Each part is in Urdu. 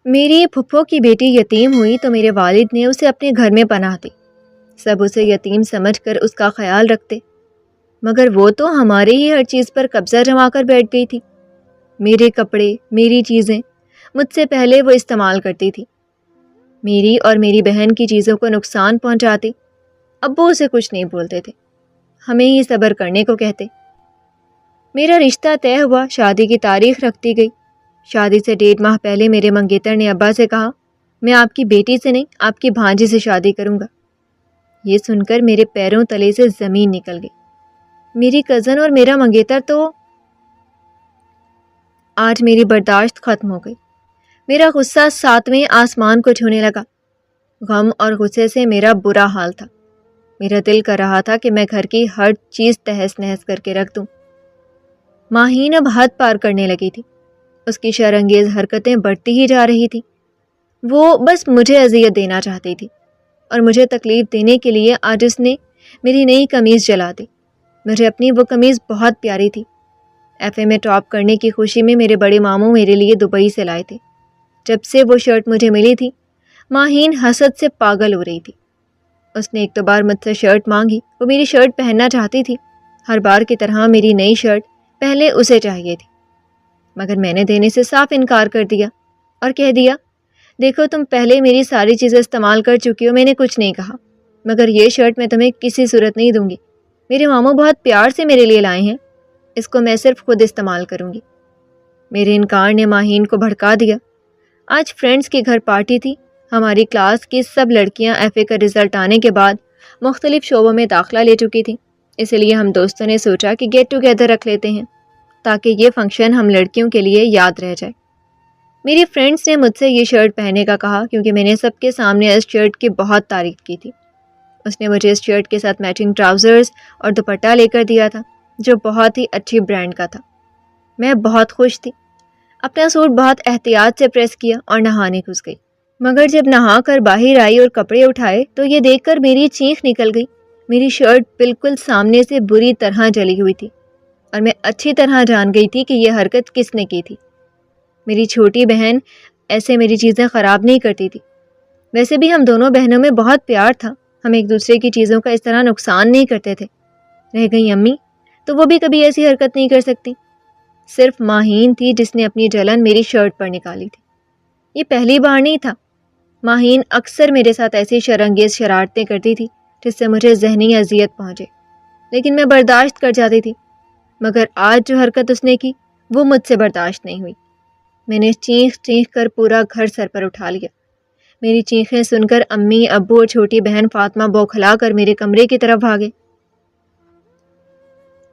میری پھپھو کی بیٹی یتیم ہوئی تو میرے والد نے اسے اپنے گھر میں پناہ دی۔ سب اسے یتیم سمجھ کر اس کا خیال رکھتے، مگر وہ تو ہمارے ہی ہر چیز پر قبضہ جما کر بیٹھ گئی تھی۔ میرے کپڑے، میری چیزیں مجھ سے پہلے وہ استعمال کرتی تھی۔ میری اور میری بہن کی چیزوں کو نقصان پہنچاتی۔ ابو اسے کچھ نہیں بولتے تھے، ہمیں ہی صبر کرنے کو کہتے۔ میرا رشتہ طے ہوا، شادی کی تاریخ رکھ دی گئی۔ شادی سے 1.5 ماہ پہلے میرے منگیتر نے ابا سے کہا، میں آپ کی بیٹی سے نہیں، آپ کی بھانجی سے شادی کروں گا۔ یہ سن کر میرے پیروں تلے سے زمین نکل گئی۔ میری کزن اور میرا منگیتر تو… آج میری برداشت ختم ہو گئی۔ میرا غصہ 7ویں آسمان کو چھونے لگا۔ غم اور غصے سے میرا برا حال تھا۔ میرا دل کر رہا تھا کہ میں گھر کی ہر چیز تہس نہس کر کے رکھ دوں۔ ماہین اب حد پار کرنے لگی تھی۔ اس کی شرانگیز حرکتیں بڑھتی ہی جا رہی تھی۔ وہ بس مجھے اذیت دینا چاہتی تھی، اور مجھے تکلیف دینے کے لیے آج اس نے میری نئی قمیض جلا دی۔ مجھے اپنی وہ قمیض بہت پیاری تھی۔ ایف اے میں ٹاپ کرنے کی خوشی میں میرے بڑے ماموں میرے لیے دبئی سے لائے تھے۔ جب سے وہ شرٹ مجھے ملی تھی، ماہین حسد سے پاگل ہو رہی تھی۔ اس نے 1-2 بار مجھ سے شرٹ مانگی۔ وہ میری شرٹ پہننا چاہتی تھی۔ ہر بار کی طرح میری نئی شرٹ پہلے اسے چاہیے تھی، مگر میں نے دینے سے صاف انکار کر دیا اور کہہ دیا، دیکھو تم پہلے میری ساری چیزیں استعمال کر چکی ہو، میں نے کچھ نہیں کہا، مگر یہ شرٹ میں تمہیں کسی صورت نہیں دوں گی۔ میرے ماموں بہت پیار سے میرے لیے لائے ہیں، اس کو میں صرف خود استعمال کروں گی۔ میرے انکار نے ماہین کو بھڑکا دیا۔ آج فرینڈز کے گھر پارٹی تھی۔ ہماری کلاس کی سب لڑکیاں ایف اے کا رزلٹ آنے کے بعد مختلف شعبوں میں داخلہ لے چکی تھیں، اس لیے ہم دوستوں نے سوچا کہ گیٹ ٹوگیدر رکھ لیتے ہیں تاکہ یہ فنکشن ہم لڑکیوں کے لیے یاد رہ جائے۔ میری فرینڈز نے مجھ سے یہ شرٹ پہننے کا کہا کیونکہ میں نے سب کے سامنے اس شرٹ کی بہت تعریف کی تھی۔ اس نے مجھے اس شرٹ کے ساتھ میچنگ ٹراؤزرز اور دوپٹہ لے کر دیا تھا جو بہت ہی اچھی برانڈ کا تھا۔ میں بہت خوش تھی۔ اپنا سوٹ بہت احتیاط سے پریس کیا اور نہانے گھس گئی، مگر جب نہا کر باہر آئی اور کپڑے اٹھائے تو یہ دیکھ کر میری چینخ نکل گئی۔ میری شرٹ بالکل سامنے سے بری طرح جلی ہوئی تھی، اور میں اچھی طرح جان گئی تھی کہ یہ حرکت کس نے کی تھی۔ میری چھوٹی بہن ایسے میری چیزیں خراب نہیں کرتی تھی۔ ویسے بھی ہم دونوں بہنوں میں بہت پیار تھا، ہم ایک دوسرے کی چیزوں کا اس طرح نقصان نہیں کرتے تھے۔ رہ گئی امی، تو وہ بھی کبھی ایسی حرکت نہیں کر سکتی۔ صرف ماہین تھی جس نے اپنی جلن میری شرٹ پر نکالی تھی۔ یہ پہلی بار نہیں تھا۔ ماہین اکثر میرے ساتھ ایسی شرانگیز شرارتیں کرتی تھی جس سے مجھے ذہنی اذیت پہنچے، لیکن میں برداشت کر جاتی تھی۔ مگر آج جو حرکت اس نے کی وہ مجھ سے برداشت نہیں ہوئی۔ میں نے چینخ چینخ کر پورا گھر سر پر اٹھا لیا۔ میری چینخیں سن کر امی، ابو اور چھوٹی بہن فاطمہ بوکھلا کر میرے کمرے کی طرف بھاگے۔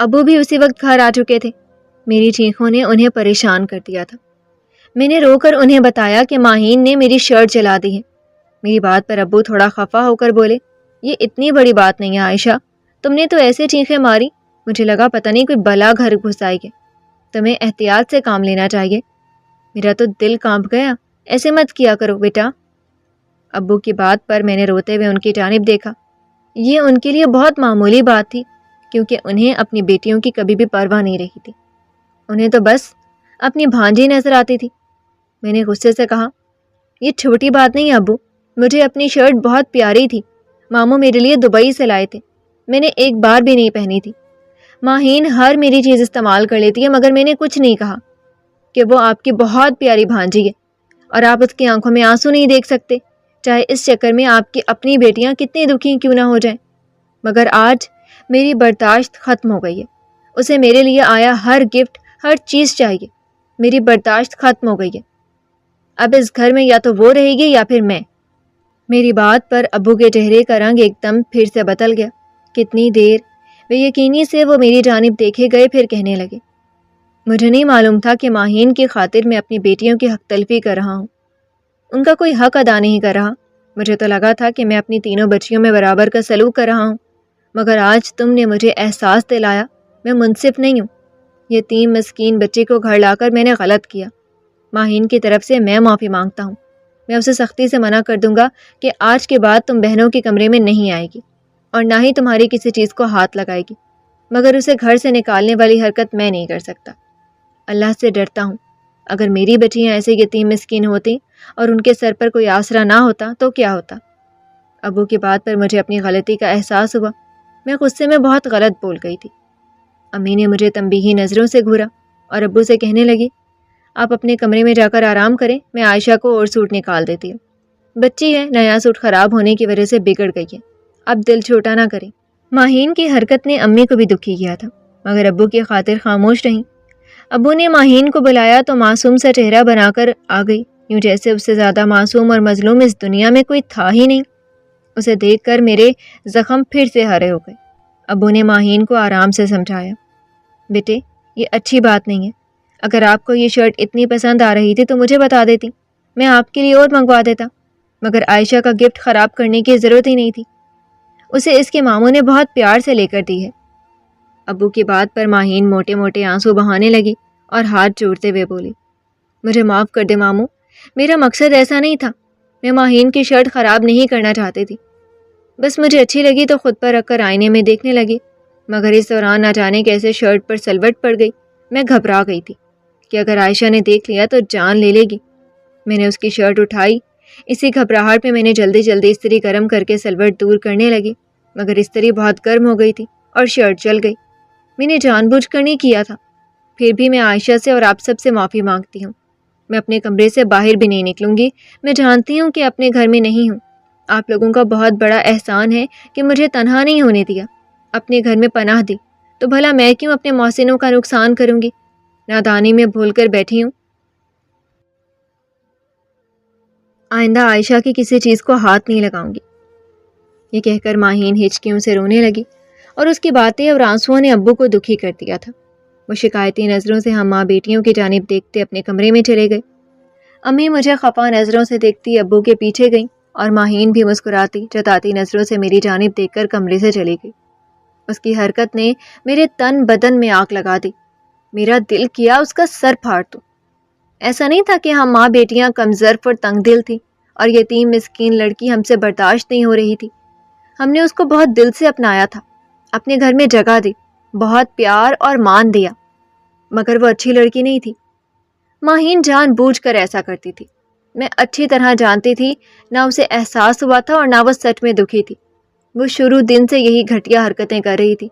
ابو بھی اسی وقت گھر آ چکے تھے۔ میری چینخوں نے انہیں پریشان کر دیا تھا۔ میں نے رو کر انہیں بتایا کہ ماہین نے میری شرٹ جلا دی ہے۔ میری بات پر ابو تھوڑا خفا ہو کر بولے، یہ اتنی بڑی بات نہیں ہے عائشہ، تم نے تو ایسے چینخیں ماری، مجھے لگا پتہ نہیں کوئی بلا گھر گھس آئے گی، تمہیں احتیاط سے کام لینا چاہیے۔ میرا تو دل کانپ گیا، ایسے مت کیا کرو بیٹا۔ ابو کی بات پر میں نے روتے ہوئے ان کی جانب دیکھا۔ یہ ان کے لیے بہت معمولی بات تھی، کیونکہ انہیں اپنی بیٹیوں کی کبھی بھی پرواہ نہیں رہی تھی۔ انہیں تو بس اپنی بھانجی نظر آتی تھی۔ میں نے غصے سے کہا، یہ چھوٹی بات نہیں ابو، مجھے اپنی شرٹ بہت پیاری تھی، ماموں میرے لیے دبئی سے لائے تھے، میں نے ایک بار بھی نہیں پہنی تھی۔ ماہین ہر میری چیز استعمال کر لیتی ہے، مگر میں نے کچھ نہیں کہا کہ وہ آپ کی بہت پیاری بھانجی ہے اور آپ اس کی آنکھوں میں آنسو نہیں دیکھ سکتے، چاہے اس چکر میں آپ کی اپنی بیٹیاں کتنی دکھی کیوں نہ ہو جائیں۔ مگر آج میری برداشت ختم ہو گئی ہے۔ اسے میرے لیے آیا ہر گفٹ، ہر چیز چاہیے۔ میری برداشت ختم ہو گئی ہے۔ اب اس گھر میں یا تو وہ رہے گی یا پھر میں۔ میری بات پر ابو کے چہرے کا رنگ ایک دم پھر سے بدل گیا۔ کتنی دیر بے یقینی سے وہ میری جانب دیکھے گئے، پھر کہنے لگے، مجھے نہیں معلوم تھا کہ ماہین کی خاطر میں اپنی بیٹیوں کی حق تلفی کر رہا ہوں، ان کا کوئی حق ادا نہیں کر رہا۔ مجھے تو لگا تھا کہ میں اپنی تینوں بچیوں میں برابر کا سلوک کر رہا ہوں، مگر آج تم نے مجھے احساس دلایا میں منصف نہیں ہوں۔ یتیم مسکین بچے کو گھر لا کر میں نے غلط کیا۔ ماہین کی طرف سے میں معافی مانگتا ہوں۔ میں اسے سختی سے منع کر دوں گا کہ آج کے بعد تم بہنوں کے کمرے میں نہیں آئے گی اور نہ ہی تمہاری کسی چیز کو ہاتھ لگائے گی، مگر اسے گھر سے نکالنے والی حرکت میں نہیں کر سکتا۔ اللہ سے ڈرتا ہوں، اگر میری بچیاں ایسے یتیم مسکین ہوتی اور ان کے سر پر کوئی آسرا نہ ہوتا تو کیا ہوتا؟ ابو کی بات پر مجھے اپنی غلطی کا احساس ہوا۔ میں غصے میں بہت غلط بول گئی تھی۔ امی نے مجھے تنبیہی نظروں سے گھورا اور ابو سے کہنے لگی، آپ اپنے کمرے میں جا کر آرام کریں، میں عائشہ کو اور سوٹ نکال دیتی ہوں۔ بچی ہے، نیا سوٹ خراب ہونے کی وجہ سے بگڑ گئی ہے، اب دل چھوٹا نہ کریں۔ ماہین کی حرکت نے امی کو بھی دکھی کیا تھا، مگر ابو کی خاطر خاموش رہیں۔ ابو نے ماہین کو بلایا تو معصوم سا چہرہ بنا کر آ گئی، یوں جیسے اس سے زیادہ معصوم اور مظلوم اس دنیا میں کوئی تھا ہی نہیں۔ اسے دیکھ کر میرے زخم پھر سے ہرے ہو گئے۔ ابو نے ماہین کو آرام سے سمجھایا، بیٹے یہ اچھی بات نہیں ہے، اگر آپ کو یہ شرٹ اتنی پسند آ رہی تھی تو مجھے بتا دیتی، میں آپ کے لیے اور منگوا دیتا، مگر عائشہ کا گفٹ خراب کرنے کی ضرورت ہی نہیں تھی، اسے اس کے ماموں نے بہت پیار سے لے کر دی ہے۔ ابو کی بات پر ماہین موٹے موٹے آنسو بہانے لگی اور ہاتھ جوڑتے ہوئے بولی، مجھے معاف کر دے ماموں، میرا مقصد ایسا نہیں تھا، میں ماہین کی شرٹ خراب نہیں کرنا چاہتی تھی، بس مجھے اچھی لگی تو خود پر رکھ کر آئینے میں دیکھنے لگی، مگر اس دوران نہ جانے کیسے شرٹ پر سلوٹ پڑ گئی۔ میں گھبرا گئی تھی کہ اگر عائشہ نے دیکھ لیا تو جان لے گی۔ میں نے اس کی شرٹ اٹھائی، اسی گھبراہٹ میں نے جلدی جلدی استری گرم کر کے سلوٹ دور کرنے لگی، مگر استری بہت گرم ہو گئی تھی اور شرٹ جل گئی۔ میں نے جان بوجھ کر نہیں کیا تھا، پھر بھی میں عائشہ سے اور آپ سب سے معافی مانگتی ہوں، میں اپنے کمرے سے باہر بھی نہیں نکلوں گی، میں جانتی ہوں کہ اپنے گھر میں نہیں ہوں، آپ لوگوں کا بہت بڑا احسان ہے کہ مجھے تنہا نہیں ہونے دیا، اپنے گھر میں پناہ دی، تو بھلا میں کیوں اپنے محسنوں کا نقصان کروں گی، نادانی میں بھول کر بیٹھی ہوں۔ آئندہ عائشہ کی کسی چیز کو ہاتھ نہیں لگاؤں گی۔ یہ کہہ کر ماہین ہچکیوں سے رونے لگی اور اس کی باتیں اور آنسوؤں نے ابو کو دکھی کر دیا تھا۔ وہ شکایتی نظروں سے ہم ماں بیٹیوں کی جانب دیکھتے اپنے کمرے میں چلے گئے۔ امی مجھے خفا نظروں سے دیکھتی ابو کے پیچھے گئیں اور ماہین بھی مسکراتی جتاتی نظروں سے میری جانب دیکھ کر کمرے سے چلی گئی۔ اس کی حرکت نے میرے تن بدن میں آگ لگا دی، میرا دل کیا اس کا سر پھاڑ دوں۔ ایسا نہیں تھا کہ ہم ماں بیٹیاں کمزور اور تنگ دل تھی اور یتیم مسکین لڑکی ہم سے برداشت نہیں ہو رہی تھی، ہم نے اس کو بہت دل سے اپنایا تھا، اپنے گھر میں جگہ دی، بہت پیار اور مان دیا، مگر وہ اچھی لڑکی نہیں تھی۔ ماہین جان بوجھ کر ایسا کرتی تھی، میں اچھی طرح جانتی تھی، نہ اسے احساس ہوا تھا اور نہ وہ سچ میں دکھی تھی، وہ شروع دن سے یہی گھٹیا حرکتیں کر رہی تھی۔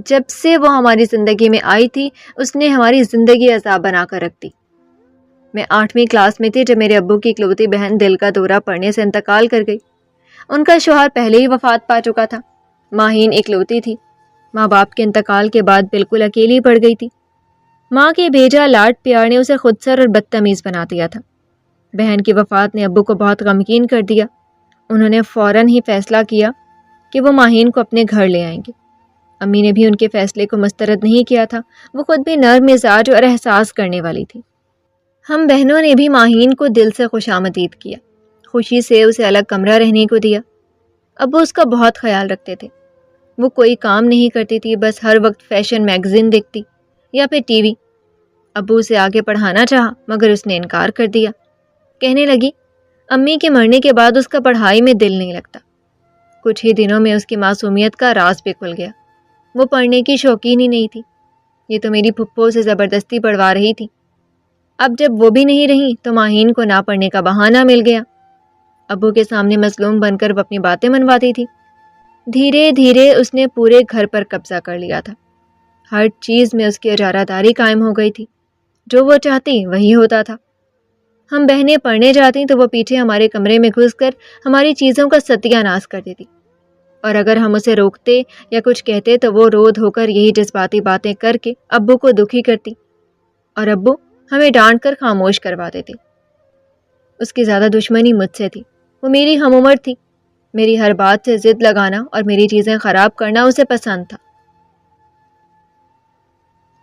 جب سے وہ ہماری زندگی میں آئی تھی اس نے ہماری زندگی عذاب بنا کر رکھ دی۔ میں 8ویں کلاس میں تھی جب میرے ابو کی اکلوتی بہن دل کا دورہ پڑنے سے انتقال کر گئی۔ ان کا شوہر پہلے ہی وفات پا چکا تھا، ماہین اکلوتی تھی، ماں باپ کے انتقال کے بعد بالکل اکیلی پڑ گئی تھی۔ ماں کے بھیجا لاڈ پیار نے اسے خودسر اور بدتمیز بنا دیا تھا۔ بہن کی وفات نے ابو کو بہت غمگین کر دیا، انہوں نے فوراً ہی فیصلہ کیا کہ وہ ماہین کو اپنے گھر لے آئیں گے۔ امی نے بھی ان کے فیصلے کو مسترد نہیں کیا تھا، وہ خود بھی نرم مزاج اور احساس کرنے والی تھی۔ ہم بہنوں نے بھی ماہین کو دل سے خوش آمدید کیا، خوشی سے اسے الگ کمرہ رہنے کو دیا۔ ابو اس کا بہت خیال رکھتے تھے، وہ کوئی کام نہیں کرتی تھی، بس ہر وقت فیشن میگزین دیکھتی یا پھر ٹی وی۔ ابو اسے آگے پڑھانا چاہا مگر اس نے انکار کر دیا، کہنے لگی امی کے مرنے کے بعد اس کا پڑھائی میں دل نہیں لگتا۔ کچھ ہی دنوں میں اس کی معصومیت کا راز بھی کھل گیا، وہ پڑھنے کی شوقین ہی نہیں تھی، یہ تو میری پھپھو سے زبردستی پڑھوا رہی تھی۔ اب جب وہ بھی نہیں رہیں تو ماہین کو نہ پڑھنے کا بہانہ مل گیا۔ ابو کے سامنے مظلوم بن کر وہ اپنی باتیں منواتی تھی۔ دھیرے دھیرے اس نے پورے گھر پر قبضہ کر لیا تھا، ہر چیز میں اس کی اجارہ داری قائم ہو گئی تھی، جو وہ چاہتی وہی ہوتا تھا۔ ہم بہنیں پڑھنے جاتی تو وہ پیچھے ہمارے کمرے میں گھس کر ہماری چیزوں کا ستیہ ناش کر دیتی، اور اگر ہم اسے روکتے یا کچھ کہتے تو وہ رو دھو کر یہی جذباتی باتیں کر کے ابو کو دکھی کرتی، اور ابو ہمیں ڈانٹ کر خاموش کروا دیتے۔ اس کی زیادہ دشمنی مجھ سے تھی، وہ میری ہم عمر تھی، میری ہر بات سے ضد لگانا اور میری چیزیں خراب کرنا اسے پسند تھا۔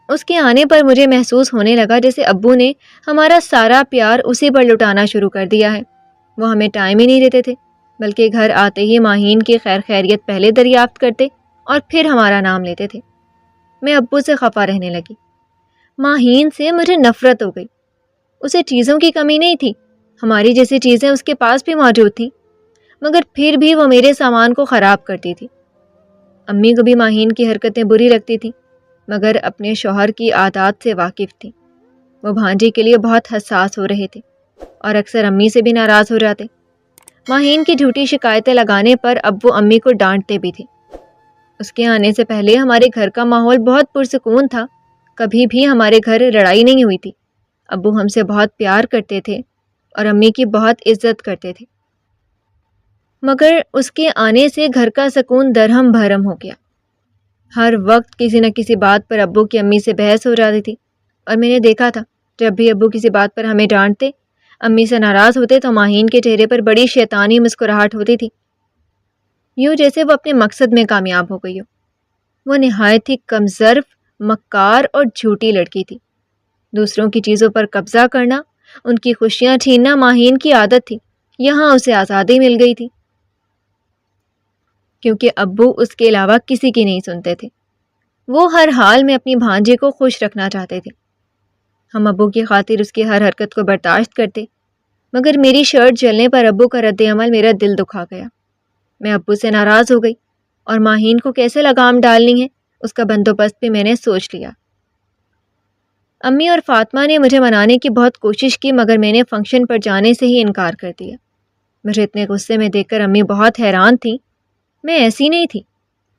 اس کے آنے پر مجھے محسوس ہونے لگا جیسے ابو نے ہمارا سارا پیار اسی پر لٹانا شروع کر دیا ہے۔ وہ ہمیں ٹائم ہی نہیں دیتے تھے، بلکہ گھر آتے ہی ماہین کی خیر خیریت پہلے دریافت کرتے اور پھر ہمارا نام لیتے تھے۔ میں ابو سے خفا رہنے لگی، ماہین سے مجھے نفرت ہو گئی۔ اسے چیزوں کی کمی نہیں تھی، ہماری جیسی چیزیں اس کے پاس بھی موجود تھیں، مگر پھر بھی وہ میرے سامان کو خراب کرتی تھی۔ امی کو بھی ماہین کی حرکتیں بری لگتی تھیں، مگر اپنے شوہر کی عادات سے واقف تھی۔ وہ بھانجے کے لیے بہت حساس ہو رہے تھے اور اکثر امی سے بھی ناراض ہو جاتے۔ ماہین کی جھوٹی شکایتیں لگانے پر اب وہ امی کو ڈانٹتے بھی تھے۔ اس کے آنے سے پہلے ہمارے گھر کا ماحول بہت پرسکون تھا، کبھی بھی ہمارے گھر لڑائی نہیں ہوئی تھی۔ ابو ہم سے بہت پیار کرتے تھے اور امی کی بہت عزت کرتے تھے، مگر اس کے آنے سے گھر کا سکون درہم بھرم ہو گیا۔ ہر وقت کسی نہ کسی بات پر ابو کی امی سے بحث ہو جاتی تھی، اور میں نے دیکھا تھا جب بھی ابو کسی بات پر ہمیں ڈانٹتے، امی سے ناراض ہوتے تو ماہین کے چہرے پر بڑی شیطانی مسکراہٹ ہوتی تھی، یوں جیسے وہ اپنے مقصد میں کامیاب ہو گئی ہو۔ وہ نہایت ہی کمظرف، مکار اور جھوٹی لڑکی تھی۔ دوسروں کی چیزوں پر قبضہ کرنا، ان کی خوشیاں چھیننا ماہین کی عادت تھی۔ یہاں اسے آزادی مل گئی تھی کیونکہ ابو اس کے علاوہ کسی کی نہیں سنتے تھے۔ وہ ہر حال میں اپنی بھانجے کو خوش رکھنا چاہتے تھے۔ ہم ابو کی خاطر اس کی ہر حرکت کو برداشت کرتے، مگر میری شرٹ جلنے پر ابو کا رد عمل میرا دل دکھا گیا۔ میں ابو سے ناراض ہو گئی اور ماہین کو کیسے لگام ڈالنی ہے اس کا بندوبست بھی میں نے سوچ لیا۔ امی اور فاطمہ نے مجھے منانے کی بہت کوشش کی، مگر میں نے فنکشن پر جانے سے ہی انکار کر دیا۔ مجھے اتنے غصے میں دیکھ کر امی بہت حیران تھی۔ میں ایسی نہیں تھی،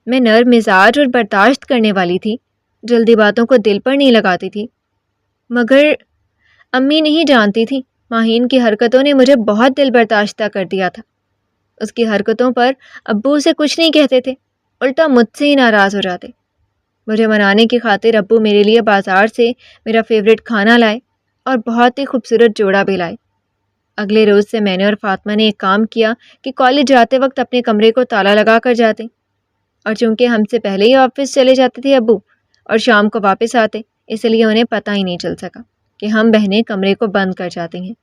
میں نرم مزاج اور برداشت کرنے والی تھی، جلدی باتوں کو دل پر نہیں لگاتی تھی، مگر امی نہیں جانتی تھی ماہین کی حرکتوں نے مجھے بہت دل برداشتہ کر دیا تھا۔ اس کی حرکتوں پر ابو اسے کچھ نہیں کہتے تھے، الٹا مجھ سے ہی ناراض ہو جاتے۔ مجھے منانے کی خاطر ابو میرے لیے بازار سے میرا فیوریٹ کھانا لائے اور بہت ہی خوبصورت جوڑا بھی لائے۔ اگلے روز سے میں نے اور فاطمہ نے ایک کام کیا کہ کالج جاتے وقت اپنے کمرے کو تالا لگا کر جاتے، اور چونکہ ہم سے پہلے ہی آفس چلے جاتے تھے ابو اور شام کو واپس آتے، اس لیے انہیں پتہ ہی نہیں چل سکا کہ ہم بہنیں کمرے کو بند کر جاتی ہیں۔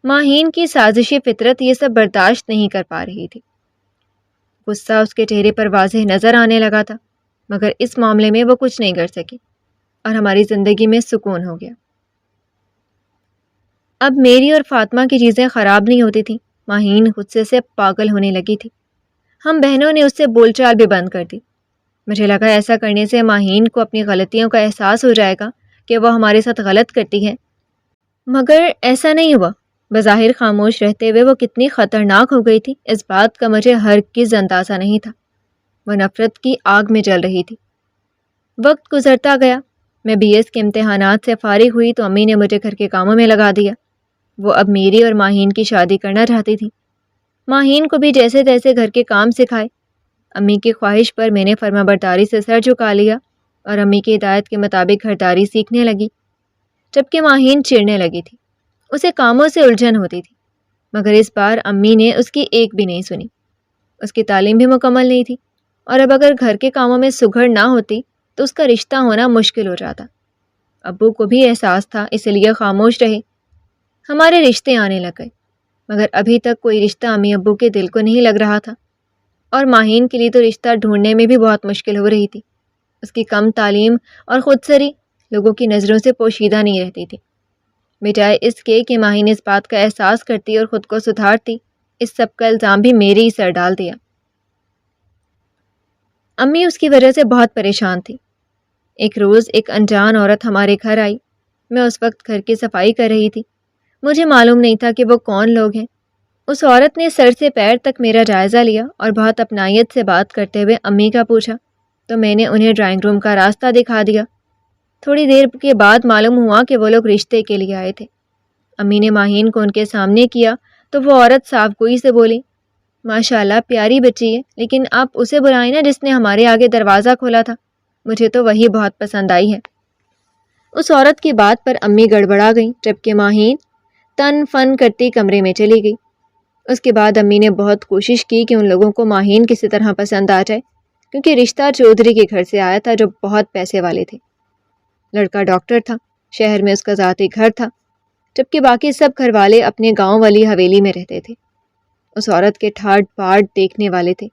ماہین کی سازشی فطرت یہ سب برداشت نہیں کر پا رہی تھی۔ غصہ اس کے چہرے پر واضح نظر آنے لگا تھا، مگر اس معاملے میں وہ کچھ نہیں کر سکی اور ہماری زندگی میں سکون ہو گیا۔ اب میری اور فاطمہ کی چیزیں خراب نہیں ہوتی تھیں، ماہین غصے سے پاگل ہونے لگی تھی۔ ہم بہنوں نے اس سے بول چال بھی بند کر دی۔ مجھے لگا ایسا کرنے سے ماہین کو اپنی غلطیوں کا احساس ہو جائے گا کہ وہ ہمارے ساتھ غلط کرتی ہے، مگر ایسا نہیں ہوا۔ بظاہر خاموش رہتے ہوئے وہ کتنی خطرناک ہو گئی تھی اس بات کا مجھے ہرگز اندازہ نہیں تھا۔ وہ نفرت کی آگ میں جل رہی تھی۔ وقت گزرتا گیا، میں بی ایس کے امتحانات سے فارغ ہوئی تو امی نے مجھے گھر کے کاموں میں لگا دیا۔ وہ اب میری اور ماہین کی شادی کرنا چاہتی تھی۔ ماہین کو بھی جیسے تیسے گھر کے کام سکھائے۔ امی کی خواہش پر میں نے فرما برداری سے سر جھکا لیا اور امی کی ہدایت کے مطابق گھرداری سیکھنے لگی، جبکہ ماہین چڑنے لگی تھی۔ اسے کاموں سے الجھن ہوتی تھی، مگر اس بار امی نے اس کی ایک بھی نہیں سنی۔ اس کی تعلیم بھی مکمل نہیں تھی، اور اب اگر گھر کے کاموں میں سگڑ نہ ہوتی تو اس کا رشتہ ہونا مشکل ہو جاتا۔ ابو کو بھی احساس تھا، اس لیے خاموش رہے۔ ہمارے رشتے آنے لگ گئے، مگر ابھی تک کوئی رشتہ امی ابو کے دل کو نہیں لگ رہا تھا، اور ماہین کے لیے تو رشتہ ڈھونڈنے میں بھی بہت مشکل ہو رہی تھی۔ اس کی کم تعلیم اور خود سری لوگوں کی نظروں سے پوشیدہ نہیں رہتی تھی۔ بجائے اس کے کہ ماہین اس بات کا احساس کرتی اور خود کو سدھارتی، اس سب کا الزام بھی میرے ہی سر ڈال دیا۔ امی اس کی وجہ سے بہت پریشان تھی۔ ایک روز ایک انجان عورت ہمارے گھر آئی۔ میں اس وقت گھر کی صفائی کر رہی تھی، مجھے معلوم نہیں تھا کہ وہ کون لوگ ہیں۔ اس عورت نے سر سے پیر تک میرا جائزہ لیا اور بہت اپنائیت سے بات کرتے ہوئے امی کا پوچھا، تو میں نے انہیں ڈرائنگ روم کا راستہ دکھا دیا۔ تھوڑی دیر کے بعد معلوم ہوا کہ وہ لوگ رشتے کے لیے آئے تھے۔ امی نے ماہین کو ان کے سامنے کیا تو وہ عورت صاف گوئی سے بولی، ماشاءاللہ پیاری بچی ہے، لیکن آپ اسے بلائیں نا جس نے ہمارے آگے دروازہ کھولا تھا، مجھے تو وہی بہت پسند آئی ہے۔ اس عورت کی بات پر امی گڑبڑا گئی، جبکہ ماہین تن فن کرتی کمرے میں چلی گئی۔ اس کے بعد امی نے بہت کوشش کی کہ ان لوگوں کو ماہین کسی طرح پسند آ جائے، کیونکہ رشتہ چودھری کے گھر سے آیا تھا جو بہت پیسے والے تھے۔ لڑکا ڈاکٹر تھا، شہر میں اس کا ذاتی گھر تھا، جبکہ باقی سب گھر والے اپنے گاؤں والی حویلی میں رہتے تھے۔ اس عورت کے ٹھاٹ باٹ دیکھنے والے تھے۔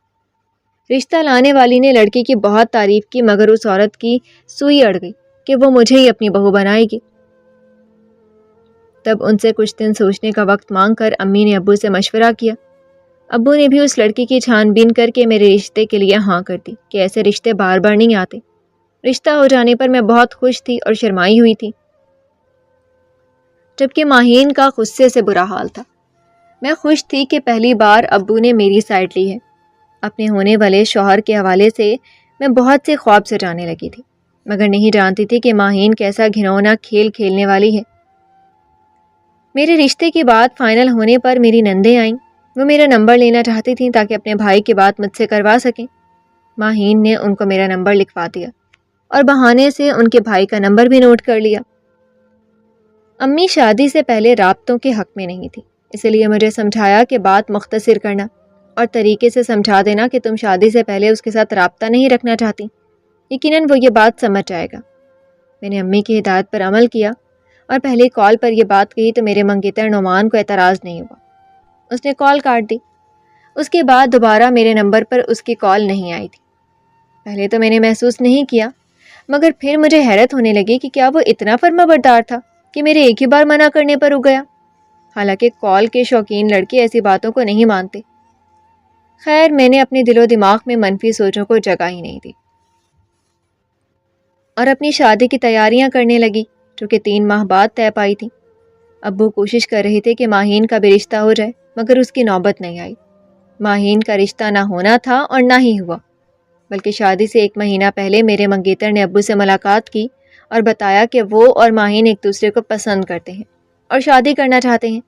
رشتہ لانے والی نے لڑکی کی بہت تعریف کی، مگر اس عورت کی سوئی اڑ گئی کہ وہ مجھے ہی اپنی بہو بنائے گی۔ تب ان سے کچھ دن سوچنے کا وقت مانگ کر امی نے ابو سے مشورہ کیا۔ ابو نے بھی اس لڑکی کی چھان بین کر کے میرے رشتے کے لیے ہاں کر دی کہ ایسے رشتے بار بار نہیں آتے۔ رشتہ ہو جانے پر میں بہت خوش تھی اور شرمائی ہوئی تھی۔ جبکہ ماہین کا غصے سے برا حال تھا۔ میں خوش تھی کہ پہلی بار ابو نے میری سائڈ لی ہے۔ اپنے ہونے والے شوہر کے حوالے سے میں بہت سے خواب سجانے لگی تھی، مگر نہیں جانتی تھی کہ ماہین کیسا گھنونا کھیل کھیلنے والی ہے۔ میرے رشتے کی بات فائنل ہونے پر میری نندیں آئیں۔ وہ میرا نمبر لینا چاہتی تھیں تاکہ اپنے بھائی کی بات مجھ سے کروا سکیں۔ ماہین نے ان کو میرا نمبر لکھوا دیا اور بہانے سے ان کے بھائی کا نمبر بھی نوٹ کر لیا۔ امی شادی سے پہلے رابطوں کے حق میں نہیں تھی، اس لیے مجھے سمجھایا کہ بات مختصر کرنا اور طریقے سے سمجھا دینا کہ تم شادی سے پہلے اس کے ساتھ رابطہ نہیں رکھنا چاہتی، یقیناً وہ یہ بات سمجھ جائے گا۔ میں نے امی کی ہدایت پر عمل کیا اور پہلے کال پر یہ بات کہی تو میرے منگیتر نعمان کو اعتراض نہیں ہوا۔ اس نے کال کاٹ دی۔ اس کے بعد دوبارہ میرے نمبر پر اس کی کال نہیں آئی تھی۔ پہلے تو میں نے محسوس نہیں کیا، مگر پھر مجھے حیرت ہونے لگی کہ کیا وہ اتنا فرما بردار تھا کہ میرے ایک ہی بار منع کرنے پر رک گیا، حالانکہ کال کے شوقین لڑکے ایسی باتوں کو نہیں مانتے۔ خیر، میں نے اپنے دل و دماغ میں منفی سوچوں کو جگہ ہی نہیں دی اور اپنی شادی کی تیاریاں کرنے لگی جو کہ 3 ماہ بعد طے پائی تھی۔ ابو کوشش کر رہے تھے کہ ماہین کا بھی رشتہ ہو جائے، مگر اس کی نوبت نہیں آئی۔ ماہین کا رشتہ نہ ہونا تھا اور نہ ہی ہوا، بلکہ شادی سے 1 مہینہ پہلے میرے منگیتر نے ابو سے ملاقات کی اور بتایا کہ وہ اور ماہین ایک دوسرے کو پسند کرتے ہیں اور شادی کرنا چاہتے ہیں۔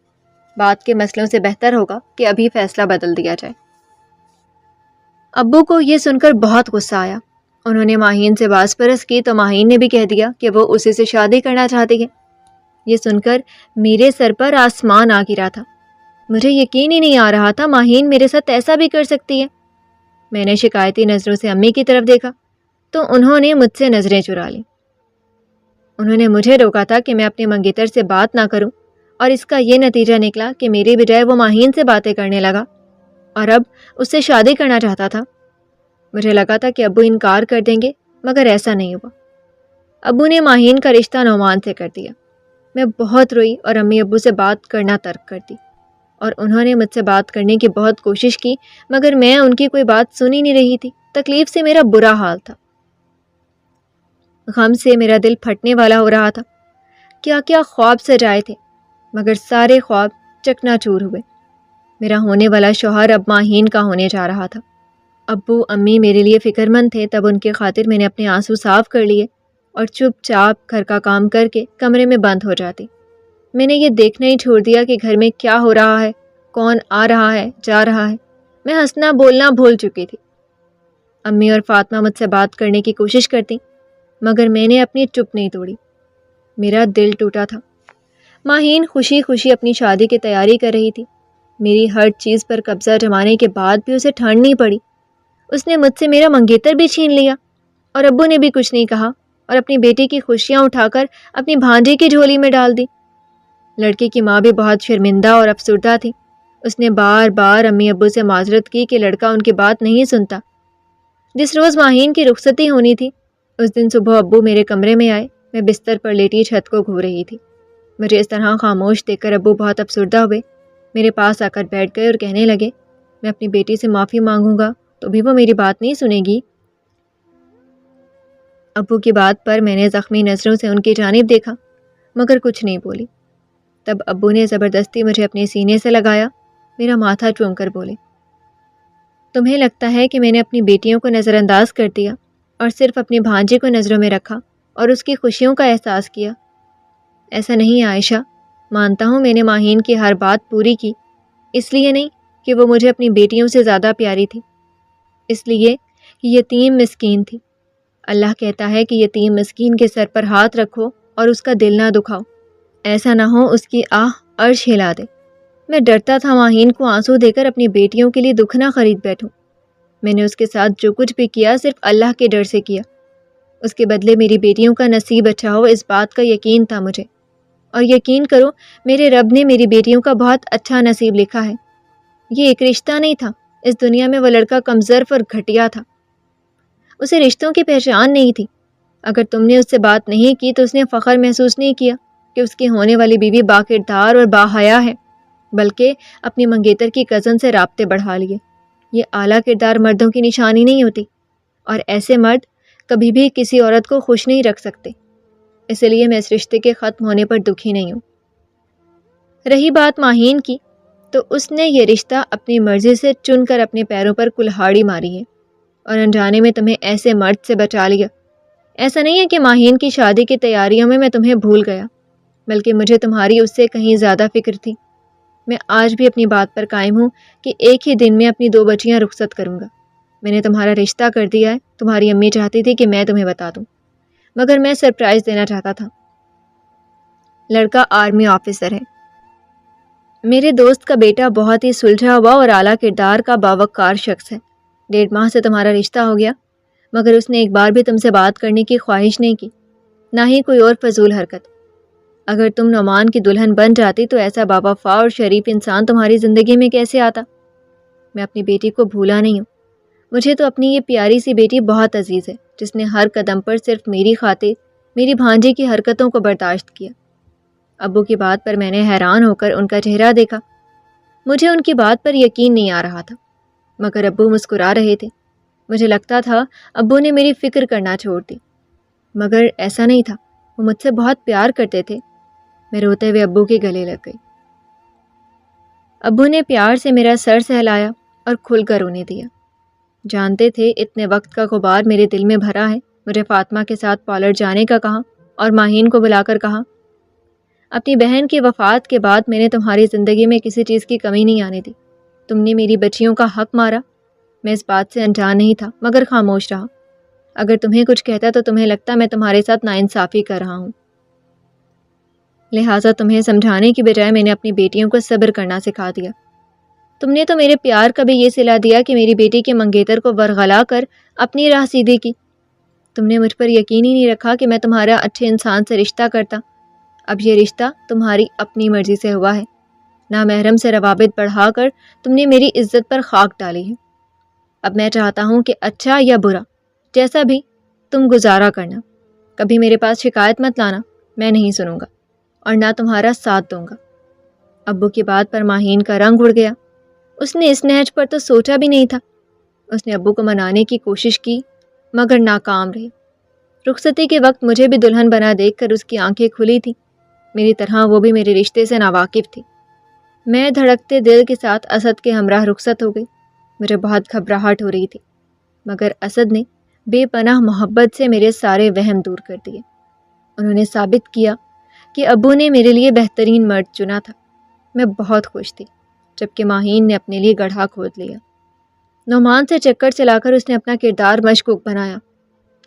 بات کے مسئلوں سے بہتر ہوگا کہ ابھی فیصلہ بدل دیا جائے۔ ابو کو یہ سن کر بہت غصہ آیا۔ انہوں نے ماہین سے باز پرس کی تو ماہین نے بھی کہہ دیا کہ وہ اسی سے شادی کرنا چاہتی ہے۔ یہ سن کر میرے سر پر آسمان آ گرا تھا۔ مجھے یقین ہی نہیں آ رہا تھا ماہین میرے ساتھ ایسا بھی کر سکتی ہے۔ میں نے شکایتی نظروں سے امی کی طرف دیکھا تو انہوں نے مجھ سے نظریں چرا لیں۔ انہوں نے مجھے روکا تھا کہ میں اپنے منگیتر سے بات نہ کروں، اور اس کا یہ نتیجہ نکلا کہ میری بجائے وہ ماہین سے باتیں کرنے لگا اور اب اس سے شادی کرنا چاہتا تھا۔ مجھے لگا تھا کہ ابو انکار کر دیں گے، مگر ایسا نہیں ہوا۔ ابو نے ماہین کا رشتہ نعمان سے کر دیا۔ میں بہت روئی اور امی ابو سے بات کرنا ترک کر دی، اور انہوں نے مجھ سے بات کرنے کی بہت کوشش کی، مگر میں ان کی کوئی بات سن ہی نہیں رہی تھی۔ تکلیف سے میرا برا حال تھا، غم سے میرا دل پھٹنے والا ہو رہا تھا۔ کیا کیا خواب سجائے تھے، مگر سارے خواب چکنا چور ہوئے۔ میرا ہونے والا شوہر اب ماہین کا ہونے جا رہا تھا۔ ابو امی میرے لیے فکر مند تھے، تب ان کی خاطر میں نے اپنے آنسو صاف کر لیے اور چپ چاپ گھر کا کام کر کے کمرے میں بند ہو جاتی۔ میں نے یہ دیکھنا ہی چھوڑ دیا کہ گھر میں کیا ہو رہا ہے، کون آ رہا ہے جا رہا ہے۔ میں ہنسنا بولنا بھول چکی تھی۔ امی اور فاطمہ مجھ سے بات کرنے کی کوشش کرتی، مگر میں نے اپنی چپ نہیں توڑی۔ میرا دل ٹوٹا تھا۔ ماہین خوشی خوشی اپنی شادی کی تیاری کر رہی تھی۔ میری ہر چیز پر قبضہ جمانے کے بعد بھی اسے ٹھانڈنی پڑی۔ اس نے مجھ سے میرا منگیتر بھی چھین لیا، اور ابو نے بھی کچھ نہیں کہا اور اپنی بیٹی کی خوشیاں اٹھا کر اپنی بھانجے کی جھولی میں ڈال دی۔ لڑکی کی ماں بھی بہت شرمندہ اور افسردہ تھی۔ اس نے بار بار امی ابو سے معذرت کی کہ لڑکا ان کی بات نہیں سنتا۔ جس روز ماہین کی رخصتی ہونی تھی، اس دن صبح ابو میرے کمرے میں آئے۔ میں بستر پر لیٹی چھت کو گھو رہی تھی۔ مجھے اس طرح خاموش دیکھ کر ابو بہت افسردہ ہوئے، میرے پاس آ کر بیٹھ گئے اور کہنے لگے، میں اپنی بیٹی سے معافی مانگوں گا تو بھی وہ میری بات نہیں سنے گی۔ ابو کی بات پر میں نے زخمی نظروں سے ان کی جانب دیکھا، مگر کچھ نہیں بولی۔ تب ابو نے زبردستی مجھے اپنے سینے سے لگایا، میرا ماتھا چوم کر بولے، تمہیں لگتا ہے کہ میں نے اپنی بیٹیوں کو نظر انداز کر دیا اور صرف اپنے بھانجے کو نظروں میں رکھا اور اس کی خوشیوں کا احساس کیا؟ ایسا نہیں عائشہ، مانتا ہوں میں نے ماہین کی ہر بات پوری کی، اس لیے نہیں کہ وہ مجھے اپنی بیٹیوں سے زیادہ پیاری تھی، اس لیے کہ یتیم مسکین تھی۔ اللہ کہتا ہے کہ یتیم مسکین کے سر پر ہاتھ رکھو اور اس کا دل نہ دکھاؤ، ایسا نہ ہو اس کی آہ عرش ہلا دے۔ میں ڈرتا تھا ماہین کو آنسو دے کر اپنی بیٹیوں کے لیے دکھ نہ خرید بیٹھوں۔ میں نے اس کے ساتھ جو کچھ بھی کیا صرف اللہ کے ڈر سے کیا۔ اس کے بدلے میری بیٹیوں کا نصیب اچھا ہو، اس بات کا یقین تھا مجھے، اور یقین کرو میرے رب نے میری بیٹیوں کا بہت اچھا نصیب لکھا ہے۔ یہ ایک رشتہ نہیں تھا، اس دنیا میں وہ لڑکا کمزرف اور گھٹیا تھا، اسے رشتوں کی پہچان نہیں تھی۔ اگر تم نے اس سے بات نہیں کی تو اس نے فخر محسوس نہیں کیا کہ اس کی ہونے والی بیوی باکردار اور باحیا ہے، بلکہ اپنی منگیتر کی کزن سے رابطے بڑھا لیے۔ یہ اعلیٰ کردار مردوں کی نشانی نہیں ہوتی، اور ایسے مرد کبھی بھی کسی عورت کو خوش نہیں رکھ سکتے۔ اس لیے میں اس رشتے کے ختم ہونے پر دکھی نہیں ہوں۔ رہی بات ماہین کی، تو اس نے یہ رشتہ اپنی مرضی سے چن کر اپنے پیروں پر کلہاڑی ماری ہے اور انجانے میں تمہیں ایسے مرد سے بچا لیا۔ ایسا نہیں ہے کہ ماہین کی شادی کی تیاریوں میں تمہیں بھول گیا، بلکہ مجھے تمہاری اس سے کہیں زیادہ فکر تھی۔ میں آج بھی اپنی بات پر قائم ہوں کہ ایک ہی دن میں اپنی 2 بچیاں رخصت کروں گا۔ میں نے تمہارا رشتہ کر دیا ہے۔ تمہاری امی چاہتی تھی کہ میں تمہیں بتا دوں، مگر میں سرپرائز دینا چاہتا تھا۔ لڑکا آرمی آفیسر ہے۔ میرے دوست کا بیٹا بہت ہی سلجھا ہوا اور اعلیٰ کردار کا باوقار شخص ہے۔ 1.5 ماہ سے تمہارا رشتہ ہو گیا، مگر اس نے ایک بار بھی تم سے بات کرنے کی خواہش نہیں کی، نہ ہی کوئی اور فضول حرکت۔ اگر تم نعمان کی دلہن بن جاتی تو ایسا باوفا اور شریف انسان تمہاری زندگی میں کیسے آتا؟ میں اپنی بیٹی کو بھولا نہیں ہوں۔ مجھے تو اپنی یہ پیاری سی بیٹی بہت عزیز ہے، جس نے ہر قدم پر صرف میری خاطر میری بھانجے کی حرکتوں کو برداشت کیا۔ ابو کی بات پر میں نے حیران ہو کر ان کا چہرہ دیکھا۔ مجھے ان کی بات پر یقین نہیں آ رہا تھا، مگر ابو مسکرا رہے تھے۔ مجھے لگتا تھا ابو نے میری فکر کرنا چھوڑ دی، مگر ایسا نہیں تھا۔ وہ مجھ سے بہت پیار کرتے تھے۔ میں روتے ہوئے ابو کے گلے لگ گئی۔ ابو نے پیار سے میرا سر سہلایا اور کھل کر رونے دیا۔ جانتے تھے اتنے وقت کا غبار میرے دل میں بھرا ہے۔ مجھے فاطمہ کے ساتھ پالر جانے کا کہا اور ماہین کو بلا کر کہا، اپنی بہن کی وفات کے بعد میں نے تمہاری زندگی میں کسی چیز کی کمی نہیں آنے دی۔ تم نے میری بچیوں کا حق مارا۔ میں اس بات سے انجان نہیں تھا، مگر خاموش رہا۔ اگر تمہیں کچھ کہتا تو تمہیں لگتا میں تمہارے ساتھ ناانصافی کر رہا ہوں، لہٰذا تمہیں سمجھانے کی بجائے میں نے اپنی بیٹیوں کو صبر کرنا سکھا دیا۔ تم نے تو میرے پیار کا بھی یہ صلہ دیا کہ میری بیٹی کے منگیتر کو ورغلا کر اپنی راہ سیدھی کی۔ تم نے مجھ پر یقین ہی نہیں رکھا کہ میں تمہارا اچھے انسان سے رشتہ کرتا۔ اب یہ رشتہ تمہاری اپنی مرضی سے ہوا ہے۔ نامحرم سے روابط بڑھا کر تم نے میری عزت پر خاک ڈالی ہے۔ اب میں چاہتا ہوں کہ اچھا یا برا، جیسا بھی تم گزارا کرنا، کبھی میرے پاس شکایت مت لانا۔ میں نہیں سنوں گا اور نہ تمہارا ساتھ دوں گا۔ ابو کی بات پر ماہین کا رنگ اڑ گیا۔ اس نے اس نہج پر تو سوچا بھی نہیں تھا۔ اس نے ابو کو منانے کی کوشش کی، مگر ناکام رہی۔ رخصتی کے وقت مجھے بھی دلہن بنا دیکھ کر اس کی آنکھیں کھلی تھیں۔ میری طرح وہ بھی میرے رشتے سے ناواقف تھی۔ میں دھڑکتے دل کے ساتھ اسد کے ہمراہ رخصت ہو گئی۔ مجھے بہت گھبراہٹ ہو رہی تھی، مگر اسد نے بے پناہ محبت سے میرے سارے وہم دور کر دیے۔ انہوں نے ثابت کیا کہ ابو نے میرے لیے بہترین مرد چنا تھا۔ میں بہت خوش تھی، جبکہ ماہین نے اپنے لیے گڑھا کھود لیا۔ نعمان سے چکر چلا کر اس نے اپنا کردار مشکوک بنایا۔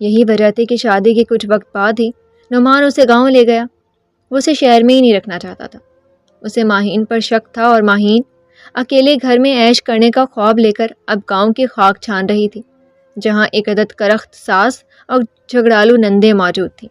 یہی وجہ تھی کہ شادی کے کچھ وقت بعد ہی نعمان اسے گاؤں لے گیا۔ وہ اسے شہر میں ہی نہیں رکھنا چاہتا تھا۔ اسے ماہین پر شک تھا اور ماہین اکیلے گھر میں عیش کرنے کا خواب لے کر اب گاؤں کی خاک چھان رہی تھی، جہاں ایک عدد کرخت ساز اور جھگڑالو نندیں موجود تھیں۔